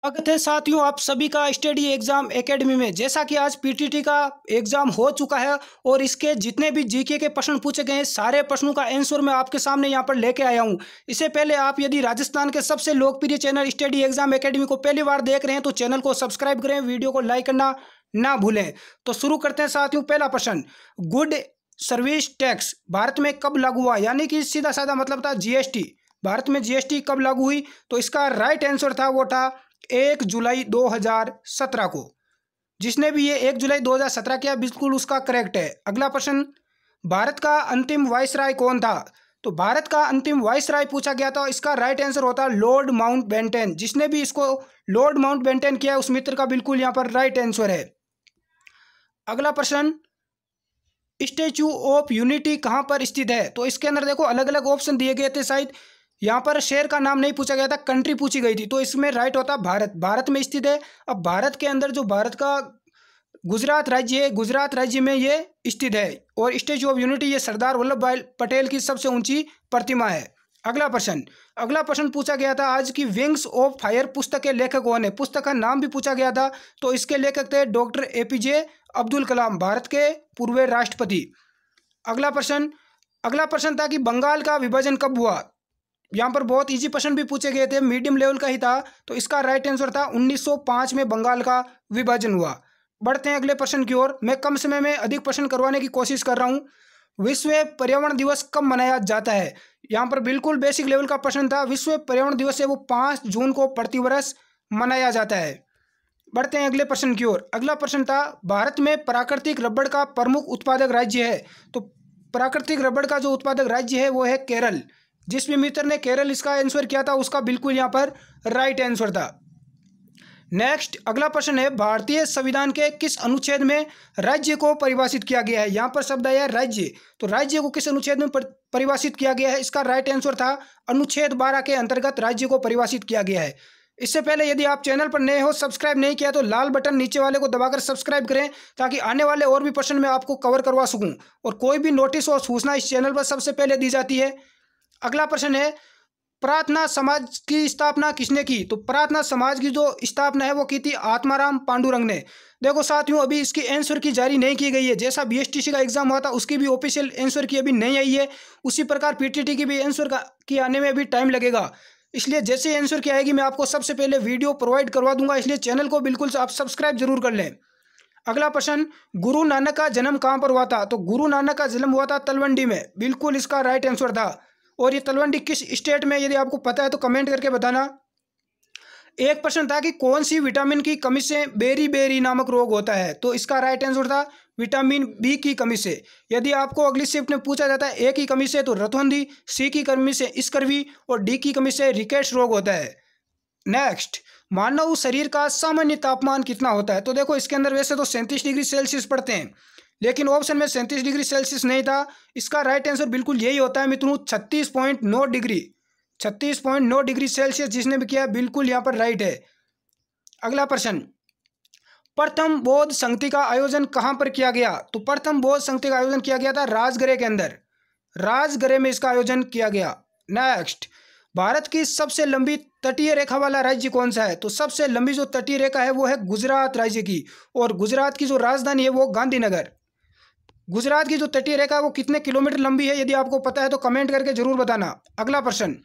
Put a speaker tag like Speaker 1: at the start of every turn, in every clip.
Speaker 1: स्वागत है साथियों आप सभी का स्टडी एग्जाम एकेडमी में। जैसा कि आज पीटीटी का एग्जाम हो चुका है और इसके जितने भी जीके के प्रश्न पूछे गए हैं सारे प्रश्नों का आंसर मैं आपके सामने यहां पर लेके आया हूं। इससे पहले आप यदि राजस्थान के सबसे लोकप्रिय चैनल स्टडी एग्जाम एकेडमी को पहली बार देख रहे हैं तो चैनल को सब्सक्राइब करें, वीडियो को लाइक करना ना भूलें। तो शुरू करते हैं साथियों। पहला प्रश्न, गुड सर्विस टैक्स भारत में कब लागू हुआ? यानी कि सीधा साधा मतलब था जीएसटी। भारत में जीएसटी कब लागू हुई? तो इसका राइट आंसर था वो था 1 जुलाई 2017 को। जिसने भी ये 1 जुलाई 2017 किया बिल्कुल उसका करेक्ट है। अगला प्रश्न, भारत का अंतिम वाइसराय कौन था? तो भारत का अंतिम वाइसराय पूछा गया था, इसका राइट आंसर होता लॉर्ड माउंटबेटन। जिसने भी इसको लॉर्ड माउंटबेटन किया उस मित्र का बिल्कुल यहाँ पर राइट आंसर है। अगला प्रश्न, स्टैच्यू ऑफ यूनिटी कहाँ पर स्थित है? तो इसके अंदर देखो अलग अलग ऑप्शन दिए गए थे, शायद यहाँ पर शहर का नाम नहीं पूछा गया था, कंट्री पूछी गई थी। तो इसमें राइट होता भारत, भारत में स्थित है। अब भारत के अंदर जो भारत का गुजरात राज्य है, गुजरात राज्य में ये स्थित है। और स्टैच्यू ऑफ यूनिटी ये सरदार वल्लभ भाई पटेल की सबसे ऊंची प्रतिमा है। अगला प्रश्न पूछा गया था आज की विंग्स ऑफ फायर पुस्तक के लेखक कौन है? पुस्तक का नाम भी पूछा गया था। तो इसके लेखक थे डॉक्टर एपीजे अब्दुल कलाम, भारत के पूर्व राष्ट्रपति। अगला प्रश्न था कि बंगाल का विभाजन कब हुआ? यहाँ पर बहुत इजी प्रश्न भी पूछे गए थे, मीडियम लेवल का ही था। तो इसका राइट आंसर था 1905 में बंगाल का विभाजन हुआ। बढ़ते हैं अगले प्रश्न की ओर। मैं कम समय में अधिक प्रश्न करवाने की कोशिश कर रहा हूँ। विश्व पर्यावरण दिवस कब मनाया जाता है? यहाँ पर बिल्कुल बेसिक लेवल का प्रश्न था। विश्व पर्यावरण दिवस है वो 5 जून को प्रतिवर्ष मनाया जाता है। बढ़ते हैं अगले प्रश्न की ओर। अगला प्रश्न था भारत में प्राकृतिक रबड़ का प्रमुख उत्पादक राज्य है। तो प्राकृतिक रबड़ का जो उत्पादक राज्य है वो है केरल। जिस भी मित्र ने केरल इसका आंसर किया था उसका बिल्कुल यहाँ पर राइट आंसर था। नेक्स्ट अगला प्रश्न है भारतीय संविधान के किस अनुच्छेद में राज्य को परिभाषित किया गया है? यहाँ पर शब्द आया राज्य, तो राज्य को किस अनुच्छेद में परिभाषित किया गया है? इसका राइट आंसर था अनुच्छेद 12 के अंतर्गत राज्य को परिभाषित किया गया है। इससे पहले यदि आप चैनल पर नए हो, सब्सक्राइब नहीं किया तो लाल बटन नीचे वाले को दबाकर सब्सक्राइब करें ताकि आने वाले और भी प्रश्न मैं आपको कवर करवा सकूं और कोई भी नोटिस और सूचना इस चैनल पर सबसे पहले दी जाती है। अगला प्रश्न है प्रार्थना समाज की स्थापना किसने की? तो प्रार्थना समाज की जो स्थापना है वो की थी आत्माराम पांडुरंग ने। देखो साथियों अभी इसकी आंसर की जारी नहीं की गई है। जैसा बीएसटीसी का एग्जाम हुआ था उसकी भी ऑफिशियल आंसर की अभी नहीं आई है, उसी प्रकार पीटीटी की भी आंसर की आने में अभी टाइम लगेगा। इसलिए जैसे आंसर की आएगी मैं आपको सबसे पहले वीडियो प्रोवाइड करवा दूंगा, इसलिए चैनल को बिल्कुल आप सब्सक्राइब जरूर कर लें। अगला प्रश्न, गुरु नानक का जन्म कहाँ पर हुआ था? तो गुरु नानक का जन्म हुआ था तलवंडी में, बिल्कुल इसका राइट आंसर था। और ये तलवंडी किस स्टेट में, यदि आपको पता है तो कमेंट करके बताना। एक प्रश्न था कि कौन सी विटामिन की कमी से बेरी बेरी नामक रोग होता है? तो इसका राइट आंसर था विटामिन बी की कमी से। यदि आपको अगली शिफ्ट में पूछा जाता है ए की कमी से तो रतौंधी, सी की कमी से स्कर्वी और डी की कमी से रिकेट्स रोग होता है। नेक्स्ट, मानव शरीर का सामान्य तापमान कितना होता है? तो देखो इसके अंदर वैसे तो 37 डिग्री सेल्सियस पढ़ते हैं लेकिन ऑप्शन में 37 डिग्री सेल्सियस नहीं था। इसका राइट आंसर बिल्कुल यही होता है मित्रों 36.9 डिग्री, 36.9 डिग्री सेल्सियस। जिसने भी किया बिल्कुल यहाँ पर राइट है। अगला प्रश्न, प्रथम बौद्ध संगति का आयोजन कहाँ पर किया गया? तो प्रथम बौद्ध संगति का आयोजन किया गया था राजगृह के अंदर, राजगृह में इसका आयोजन किया गया। नेक्स्ट, भारत की सबसे लंबी तटीय रेखा वाला राज्य कौन सा है? तो सबसे लंबी जो तटीय रेखा है वो है गुजरात राज्य की, और गुजरात की जो राजधानी है वो गांधीनगर। गुजरात की जो तटीय रेखा है वो कितने किलोमीटर लंबी है? यदि आपको पता है तो कमेंट करके जरूर बताना। अगला प्रश्न,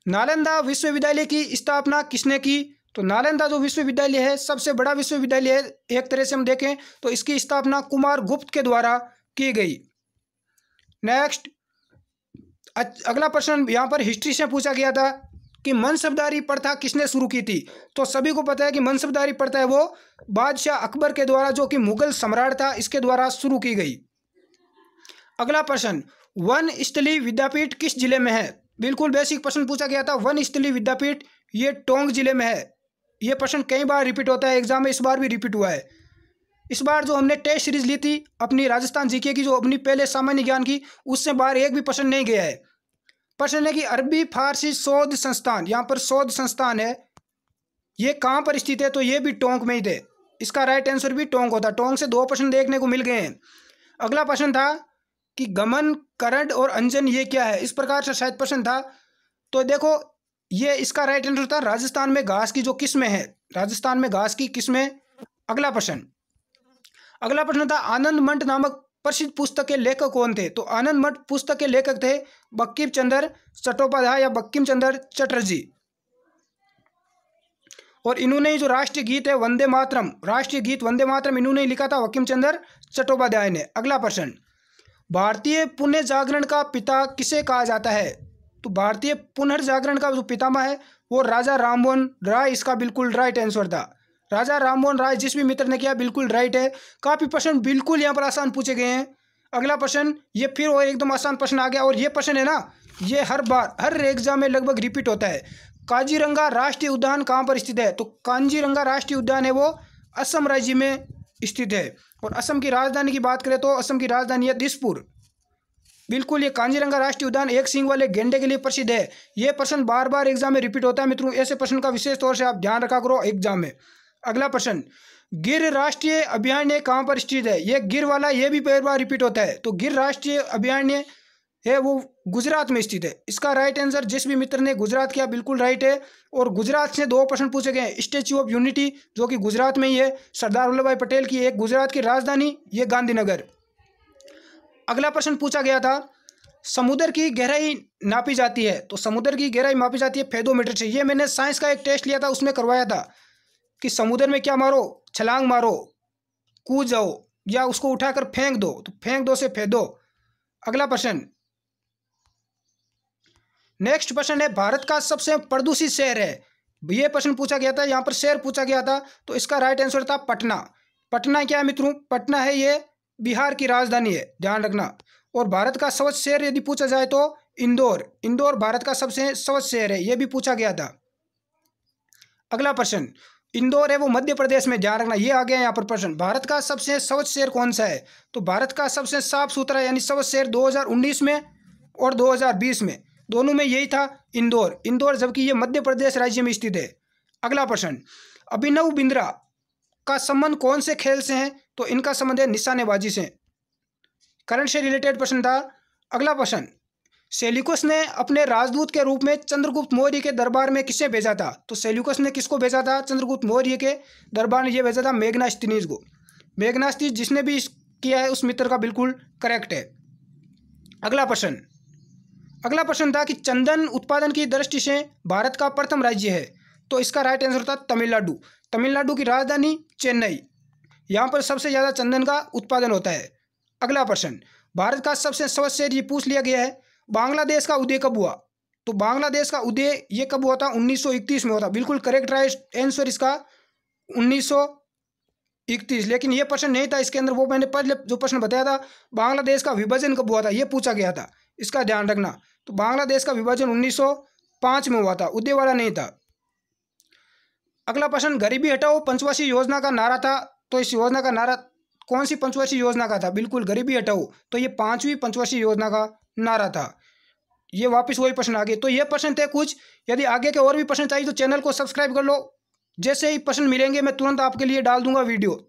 Speaker 1: नालंदा विश्वविद्यालय की स्थापना किसने की? तो नालंदा जो विश्वविद्यालय है सबसे बड़ा विश्वविद्यालय है, एक तरह से हम देखें तो इसकी स्थापना कुमार गुप्त के द्वारा की गई। नेक्स्ट अगला प्रश्न यहाँ पर हिस्ट्री से पूछा गया था कि मनसबदारी प्रथा किसने शुरू की थी? तो सभी को पता है कि मनसबदारी प्रथा है वो बादशाह अकबर के द्वारा, जो कि मुगल सम्राट था, इसके द्वारा शुरू की गई। अगला प्रश्न, वन स्थली विद्यापीठ किस जिले में है? बिल्कुल बेसिक प्रश्न पूछा गया था। वन स्थली विद्यापीठ ये टोंक जिले में है। ये प्रश्न कई बार रिपीट होता है एग्जाम में, इस बार भी रिपीट हुआ है। इस बार जो हमने टेस्ट सीरीज ली थी अपनी राजस्थान जीके की, जो अपनी पहले सामान्य ज्ञान की, उससे बाहर एक भी प्रश्न नहीं गया है। प्रश्न है कि अरबी फारसी शोध संस्थान, यहाँ पर शोध संस्थान है, ये कहाँ पर स्थित है? तो ये भी टोंक में ही थे। इसका राइट आंसर भी टोंक होता। टोंक से 2 प्रश्न देखने को मिल गए हैं। अगला प्रश्न था कि गमन, करड और अंजन ये क्या है? इस प्रकार से शायद प्रश्न था। तो देखो ये इसका राइट आंसर था राजस्थान में घास की जो किस्में हैं राजस्थान में घास की किस्में। अगला प्रश्न था आनंद मठ नामक प्रसिद्ध पुस्तक के लेखक कौन थे? तो आनंद मठ पुस्तक के लेखक थे बंकिम चंद्र चट्टोपाध्याय या बंकिम चंद्र चटर्जी। और इन्होंने जो राष्ट्रीय गीत है वंदे मातरम, राष्ट्रीय गीत वंदे मातरम इन्होंने लिखा था, बंकिम चंद्र चट्टोपाध्याय ने। अगला प्रश्न, भारतीय पुनर्जागरण का पिता किसे कहा जाता है? तो भारतीय पुनर्जागरण का जो पितामह है वो राजा राममोहन राय, इसका बिल्कुल राइट आंसर था। राजा राममोहन राय, जिस भी मित्र ने किया बिल्कुल राइट है। काफ़ी प्रश्न बिल्कुल यहाँ पर आसान पूछे गए हैं। अगला प्रश्न, ये फिर और एकदम आसान प्रश्न आ गया, और ये प्रश्न है ना, ये हर बार हर एग्जाम में लगभग रिपीट होता है। काजीरंगा राष्ट्रीय उद्यान कहाँ पर स्थित है? तो काजीरंगा राष्ट्रीय उद्यान है वो असम राज्य में स्थित है। और असम की राजधानी की बात करें तो असम की राजधानी है दिसपुर। बिल्कुल, ये काजीरंगा राष्ट्रीय उद्यान एक सींग वाले गेंडे के लिए प्रसिद्ध है। ये प्रश्न बार बार एग्जाम में रिपीट होता है मित्रों, ऐसे प्रश्न का विशेष तौर से आप ध्यान रखा करो एग्जाम में। अगला प्रश्न, गिर राष्ट्रीय अभयारण्य कहाँ पर स्थित है? ये गिर वाला ये भी बार बार रिपीट होता है। तो गिर राष्ट्रीय अभयारण्य है वो गुजरात में स्थित है। इसका राइट आंसर जिस भी मित्र ने गुजरात किया बिल्कुल राइट है। और गुजरात से 2 प्रश्न पूछे गए। स्टैच्यू ऑफ यूनिटी जो कि गुजरात में ही है, सरदार वल्लभ भाई पटेल की एक गुजरात की राजधानी ये गांधीनगर। अगला प्रश्न पूछा गया था, समुद्र की गहराई नापी जाती है? तो समुद्र की गहराई मापी जाती है फेदोमीटर से। ये मैंने साइंस का एक टेस्ट लिया था, उसमें करवाया था कि समुद्र में क्या मारो, छलांग मारो, कूद जाओ, या उसको उठाकर फेंक दो, तो फेंक दो से फेदो। अगला प्रश्न, नेक्स्ट प्रश्न है, भारत का सबसे प्रदूषित शहर है? ये प्रश्न पूछा गया था, यहाँ पर शहर पूछा गया था, तो इसका राइट आंसर था पटना। पटना क्या है मित्रों? पटना है ये बिहार की राजधानी है, ध्यान रखना। और भारत का स्वच्छ शहर यदि पूछा जाए तो इंदौर, इंदौर भारत का सबसे स्वच्छ शहर है, यह भी पूछा गया था। अगला प्रश्न, इंदौर है वो मध्य प्रदेश में, ध्यान रखना। ये आ गया यहाँ पर प्रश्न, भारत का सबसे स्वच्छ शहर कौन सा है? तो भारत का सबसे साफ सुथरा यानी स्वच्छ शहर 2019 में और 2020 में दोनों में यही था इंदौर। इंदौर जबकि ये मध्य प्रदेश राज्य में स्थित है। अगला प्रश्न, अभिनव बिंद्रा का संबंध कौन से खेल से है? तो इनका संबंध है निशानेबाजी से। करंट से रिलेटेड प्रश्न था। अगला प्रश्न, सेल्यूकस ने अपने राजदूत के रूप में चंद्रगुप्त मौर्य के दरबार में किसे भेजा था? तो सेल्यूकस ने किसको भेजा था चंद्रगुप्त मौर्य के दरबार में? ये भेजा था मेघनास्तीनिस को। मेघनास्तीस जिसने भी किया है उस मित्र का बिल्कुल करेक्ट है। अगला प्रश्न था कि चंदन उत्पादन की दृष्टि से भारत का प्रथम राज्य है? तो इसका राइट आंसर था तमिलनाडु। तमिलनाडु की राजधानी चेन्नई, यहाँ पर सबसे ज़्यादा चंदन का उत्पादन होता है। अगला प्रश्न, भारत का सबसे स्वच्छ शहर ये पूछ लिया गया है। बांग्लादेश का उदय कब हुआ? तो बांग्लादेश का उदय ये कब हुआ था? 1931 में हुआ था। बिल्कुल करेक्ट राइट आंसर इसका 1931। लेकिन ये प्रश्न नहीं था इसके अंदर, वो मैंने पहले जो प्रश्न बताया था बांग्लादेश का विभाजन कब हुआ था ये पूछा गया था, इसका ध्यान रखना। तो बांग्लादेश का विभाजन 1905 में हुआ था, उदय वाला नहीं था। अगला प्रश्न, गरीबी हटाओ पंचवर्षीय योजना का नारा था, तो इस योजना का नारा कौन सी पंचवर्षीय योजना का था? बिल्कुल गरीबी हटाओ, तो ये 5वीं पंचवर्षीय योजना का नारा था। ये वापस वही प्रश्न आ गए। तो ये प्रश्न थे कुछ। यदि आगे के और भी प्रश्न चाहिए तो चैनल को सब्सक्राइब कर लो, जैसे ही प्रश्न मिलेंगे मैं तुरंत आपके लिए डाल दूंगा वीडियो।